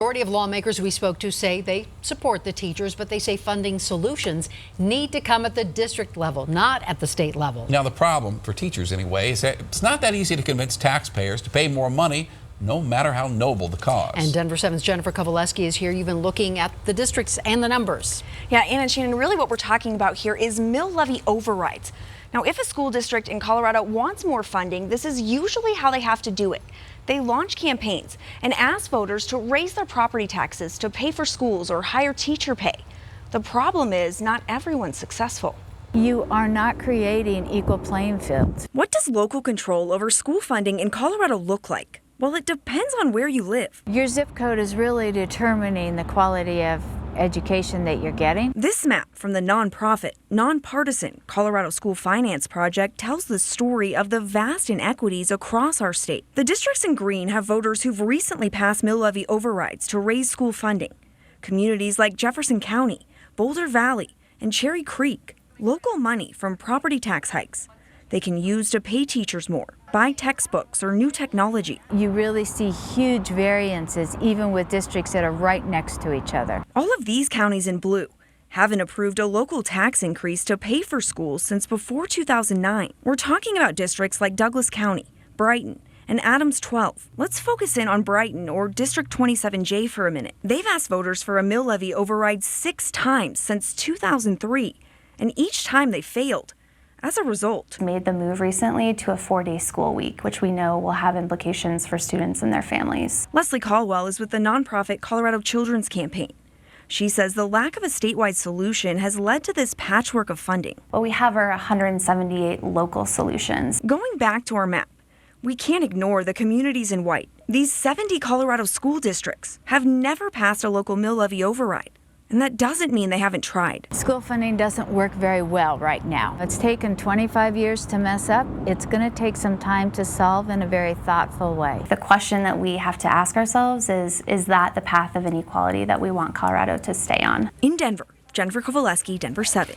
Majority of lawmakers we spoke to say they support the teachers, but they say funding solutions need to come at the district level, not at the state level. Now, the problem for teachers anyway is that it's not that easy to convince taxpayers to pay more money, no matter how noble the cause. And Denver 7's Jennifer Kovaleski is here. You've been looking at the districts and the numbers. Yeah, Ann and Shannon, really what we're talking about here is mill levy overrides. Now, if a school district in Colorado wants more funding, this is usually how they have to do it. They launch campaigns and ask voters to raise their property taxes to pay for schools or higher teacher pay. The problem is not everyone's successful. You are not creating equal playing fields. What does local control over school funding in Colorado look like? Well, it depends on where you live. Your zip code is really determining the quality of education that you're getting. This map from the nonprofit, nonpartisan Colorado School Finance Project tells the story of the vast inequities across our state. The districts in green have voters who've recently passed mill levy overrides to raise school funding. Communities like Jefferson County, Boulder Valley, and Cherry Creek, local money from property tax hikes they can use to pay teachers more, buy textbooks or new technology. You really see huge variances even with districts that are right next to each other. All of these counties in blue haven't approved a local tax increase to pay for schools since before 2009. We're talking about districts like Douglas County, Brighton, and Adams 12. Let's focus in on Brighton, or District 27J, for a minute. They've asked voters for a mill levy override 6 times since 2003, and each time they failed. As a result, made the move recently to a 4-day school week, which we know will have implications for students and their families. Leslie Caldwell is with the nonprofit Colorado Children's Campaign. She says the lack of a statewide solution has led to this patchwork of funding. Well, we have our 178 local solutions. Going back to our map, we can't ignore the communities in white. These 70 Colorado school districts have never passed a local mill levy override. And that doesn't mean they haven't tried. School funding doesn't work very well right now. It's taken 25 years to mess up. It's going to take some time to solve in a very thoughtful way. The question that we have to ask ourselves is that the path of inequality that we want Colorado to stay on? In Denver, Jennifer Kovaleski, Denver 7.